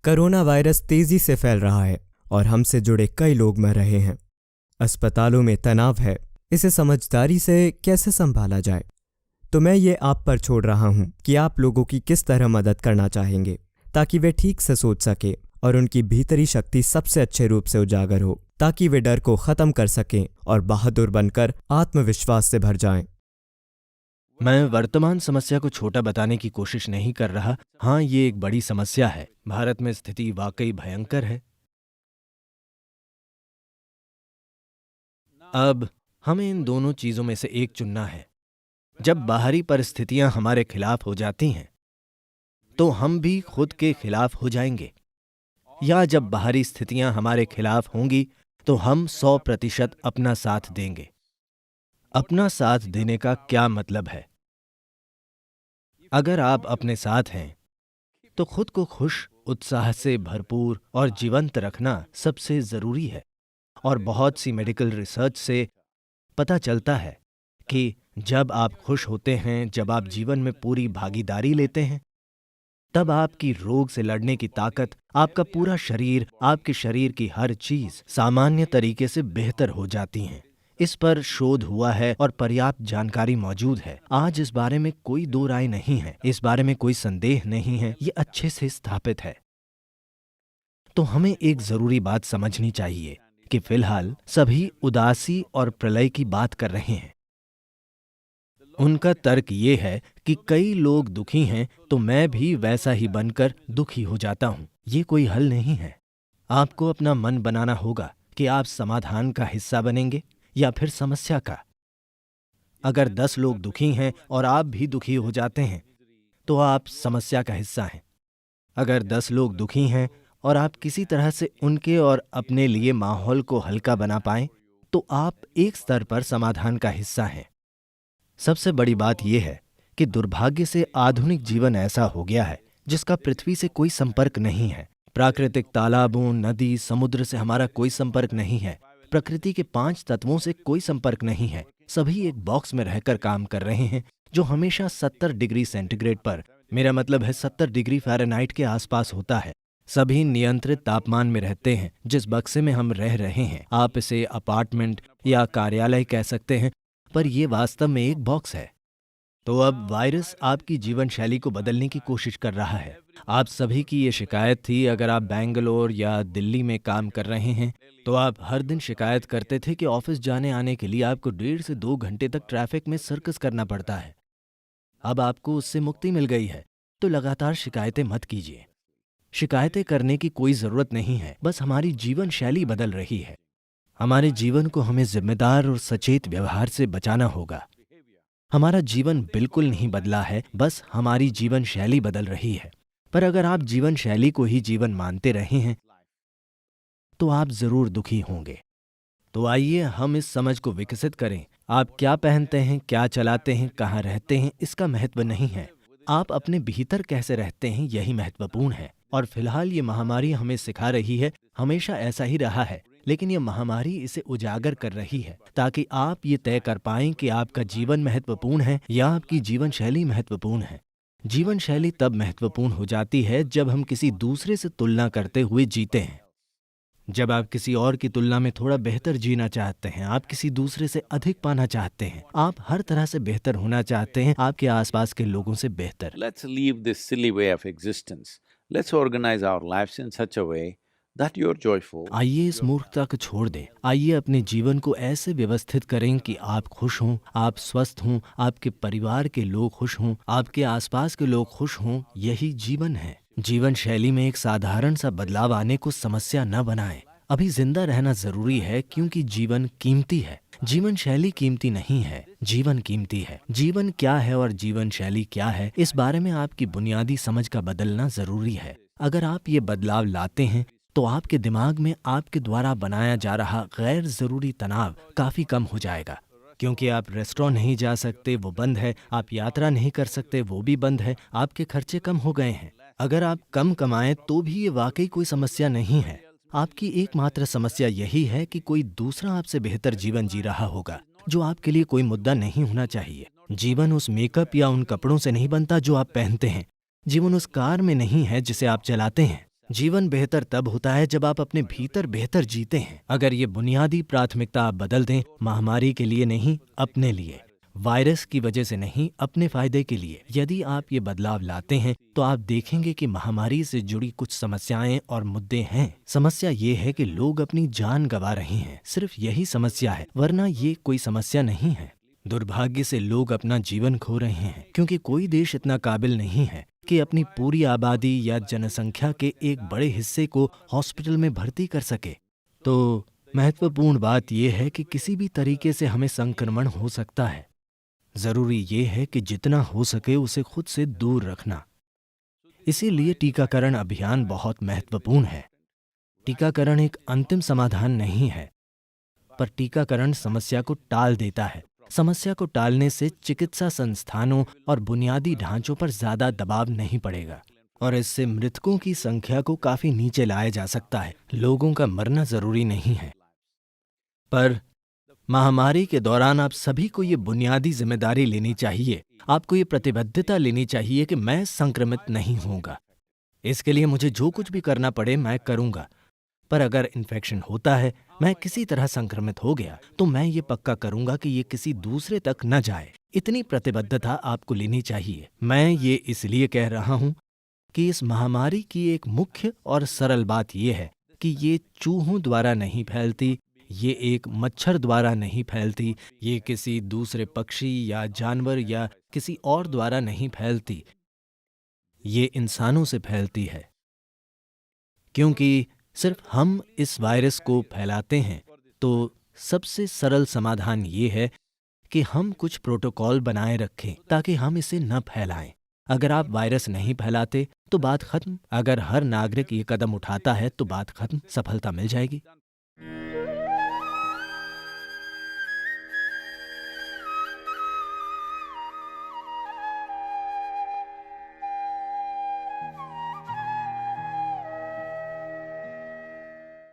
Corona virus तेजी से फैल रहा है और हमसे जुड़े कई लोग मर रहे हैं। अस्पतालों में तनाव है, इसे समझदारी से कैसे संभाला जाए? तो मैं ये आप पर छोड़ रहा हूं कि आप लोगों की किस तरह मदद करना चाहेंगे ताकि वे ठीक से सोच सके और उनकी भीतरी शक्ति सबसे अच्छे रूप से उजागर हो, ताकि वे डर को खत्म कर सकें और बहादुर बनकर आत्मविश्वास से भर जाएं। मैं वर्तमान समस्या को छोटा बताने की कोशिश नहीं कर रहा। हाँ, ये एक बड़ी समस्या है। भारत में स्थिति वाकई भयंकर है। अब हमें इन दोनों चीजों में से एक चुनना है। जब बाहरी परिस्थितियां हमारे खिलाफ हो जाती हैं, तो हम भी खुद के खिलाफ हो जाएंगे, या जब बाहरी स्थितियां हमारे खिलाफ होंगी तो हम 100% अपना साथ देंगे। अपना साथ देने का क्या मतलब है? अगर आप अपने साथ हैं तो खुद को खुश, उत्साह से भरपूर और जीवंत रखना सबसे जरूरी है। और बहुत सी मेडिकल रिसर्च से पता चलता है कि जब आप खुश होते हैं, जब आप जीवन में पूरी भागीदारी लेते हैं, तब आपकी रोग से लड़ने की ताकत, आपका पूरा शरीर, आपके शरीर की हर चीज सामान्य तरीके से बेहतर हो जाती हैं। इस पर शोध हुआ है और पर्याप्त जानकारी मौजूद है। आज इस बारे में कोई दो राय नहीं है, इस बारे में कोई संदेह नहीं है, ये अच्छे से स्थापित है। तो हमें एक जरूरी बात समझनी चाहिए कि फिलहाल सभी उदासी और प्रलय की बात कर रहे हैं। उनका तर्क ये है कि कई लोग दुखी हैं तो मैं भी वैसा ही बनकर दुखी हो जाता हूं। ये कोई हल नहीं है। आपको अपना मन बनाना होगा कि आप समाधान का हिस्सा बनेंगे या फिर समस्या का। अगर 10 लोग दुखी हैं और आप भी दुखी हो जाते हैं तो आप समस्या का हिस्सा हैं। अगर 10 लोग दुखी हैं और आप किसी तरह से उनके और अपने लिए माहौल को हल्का बना पाएं तो आप एक स्तर पर समाधान का हिस्सा हैं। सबसे बड़ी बात यह है कि दुर्भाग्य से आधुनिक जीवन ऐसा हो गया है जिसका पृथ्वी से कोई संपर्क नहीं है। प्राकृतिक तालाबों, नदी, समुद्र से हमारा कोई संपर्क नहीं है। प्रकृति के 5 तत्वों से कोई संपर्क नहीं है। सभी एक बॉक्स में रहकर काम कर रहे हैं जो हमेशा 70 डिग्री सेंटीग्रेड पर, मेरा मतलब है 70 डिग्री फ़ारेनहाइट के आसपास होता है। सभी नियंत्रित तापमान में रहते हैं। जिस बक्से में हम रह रहे हैं, आप इसे अपार्टमेंट या कार्यालय कह सकते हैं, पर यह वास्तव में एक बॉक्स है। तो अब वायरस आपकी जीवन शैली को बदलने की कोशिश कर रहा है। आप सभी की ये शिकायत थी। अगर आप बेंगलोर या दिल्ली में काम कर रहे हैं तो आप हर दिन शिकायत करते थे कि ऑफिस जाने आने के लिए आपको 1.5 से 2 घंटे तक ट्रैफिक में सर्कस करना पड़ता है। अब आपको उससे मुक्ति मिल गई है, तो लगातार शिकायतें मत कीजिए। शिकायतें करने की कोई जरूरत नहीं है, बस हमारी जीवन शैली बदल रही है। हमारे जीवन को हमें जिम्मेदार और सचेत व्यवहार से बचाना होगा। हमारा जीवन बिल्कुल नहीं बदला है, बस हमारी जीवन शैली बदल रही है। पर अगर आप जीवन शैली को ही जीवन मानते रहे हैं तो आप जरूर दुखी होंगे। तो आइए हम इस समझ को विकसित करें। आप क्या पहनते हैं, क्या चलाते हैं, कहाँ रहते हैं, इसका महत्व नहीं है। आप अपने भीतर कैसे रहते हैं, यही महत्वपूर्ण है। और फिलहाल ये महामारी हमें सिखा रही है, हमेशा ऐसा ही रहा है, लेकिन ये महामारी इसे उजागर कर रही है ताकि आप ये तय कर पाएं कि आपका जीवन महत्वपूर्ण है या आपकी जीवन शैली महत्वपूर्ण है। जीवन शैली तब महत्वपूर्ण हो जाती है जब हम किसी दूसरे से तुलना करते हुए जीते हैं। जब आप किसी और की तुलना में थोड़ा बेहतर जीना चाहते हैं, आप किसी दूसरे से अधिक पाना चाहते हैं, आप हर तरह से बेहतर होना चाहते हैं, आपके आसपास के लोगों से बेहतर। Let's leave this silly way of existence. Let's organize our lives in such a way that you're joyful. आइए इस मूर्खता को छोड़ दें। आइए अपने जीवन को ऐसे व्यवस्थित करें कि आप खुश हों, आप स्वस्थ हों, आपके परिवार के लोग खुश हों, आपके आसपास के लोग खुश हों। यही जीवन है। जीवन शैली में एक साधारण सा बदलाव आने को समस्या न बनाएं। अभी जिंदा रहना जरूरी है क्योंकि जीवन कीमती है। जीवन शैली कीमती नहीं है, जीवन कीमती है। जीवन क्या है और जीवन शैली क्या है, इस बारे में आपकी बुनियादी समझ का बदलना जरूरी है। अगर आप ये बदलाव लाते हैं तो आपके दिमाग में आपके द्वारा बनाया जा रहा गैर जरूरी तनाव काफी कम हो जाएगा। क्योंकि आप रेस्टोरेंट नहीं जा सकते, वो बंद है, आप यात्रा नहीं कर सकते, वो भी बंद है, आपके खर्चे कम हो गए हैं। अगर आप कम कमाएं तो भी ये वाकई कोई समस्या नहीं है। आपकी एकमात्र समस्या यही है कि कोई दूसरा आपसे बेहतर जीवन जी रहा होगा, जो आपके लिए कोई मुद्दा नहीं होना चाहिए। जीवन उस मेकअप या उन कपड़ों से नहीं बनता जो आप पहनते हैं। जीवन उस कार में नहीं है जिसे आप चलाते हैं। जीवन बेहतर तब होता है जब आप अपने भीतर बेहतर जीते हैं। अगर ये बुनियादी प्राथमिकता आप बदल दें, महामारी के लिए नहीं, अपने लिए, वायरस की वजह से नहीं, अपने फायदे के लिए, यदि आप ये बदलाव लाते हैं तो आप देखेंगे कि महामारी से जुड़ी कुछ समस्याएं और मुद्दे हैं। समस्या ये है कि लोग अपनी जान गंवा रहे हैं, सिर्फ यही समस्या है, वरना ये कोई समस्या नहीं है। दुर्भाग्य से लोग अपना जीवन खो रहे हैं क्योंकि कोई देश इतना काबिल नहीं है कि अपनी पूरी आबादी या जनसंख्या के एक बड़े हिस्से को हॉस्पिटल में भर्ती कर सके। तो महत्वपूर्ण बात यह है कि किसी भी तरीके से हमें संक्रमण हो सकता है। जरूरी ये है कि जितना हो सके उसे खुद से दूर रखना। इसीलिए टीकाकरण अभियान बहुत महत्वपूर्ण है। टीकाकरण एक अंतिम समाधान नहीं है, पर टीकाकरण समस्या को टाल देता है। समस्या को टालने से चिकित्सा संस्थानों और बुनियादी ढांचों पर ज्यादा दबाव नहीं पड़ेगा और इससे मृतकों की संख्या को काफी नीचे लाया जा सकता है। लोगों का मरना जरूरी नहीं है, पर महामारी के दौरान आप सभी को ये बुनियादी जिम्मेदारी लेनी चाहिए। आपको ये प्रतिबद्धता लेनी चाहिए कि मैं संक्रमित नहीं होऊंगा। इसके लिए मुझे जो कुछ भी करना पड़े मैं करूंगा, पर अगर इन्फेक्शन होता है, मैं किसी तरह संक्रमित हो गया, तो मैं ये पक्का करूंगा कि ये किसी दूसरे तक न जाए। इतनी प्रतिबद्धता आपको लेनी चाहिए। मैं ये इसलिए कह रहा हूं कि इस महामारी की एक मुख्य और सरल बात यह है कि ये चूहों द्वारा नहीं फैलती, ये एक मच्छर द्वारा नहीं फैलती, ये किसी दूसरे पक्षी या जानवर या किसी और द्वारा नहीं फैलती, ये इंसानों से फैलती है। क्योंकि सिर्फ हम इस वायरस को फैलाते हैं, तो सबसे सरल समाधान ये है कि हम कुछ प्रोटोकॉल बनाए रखें ताकि हम इसे न फैलाएं। अगर आप वायरस नहीं फैलाते तो बात खत्म। अगर हर नागरिक ये कदम उठाता है तो बात खत्म, सफलता मिल जाएगी।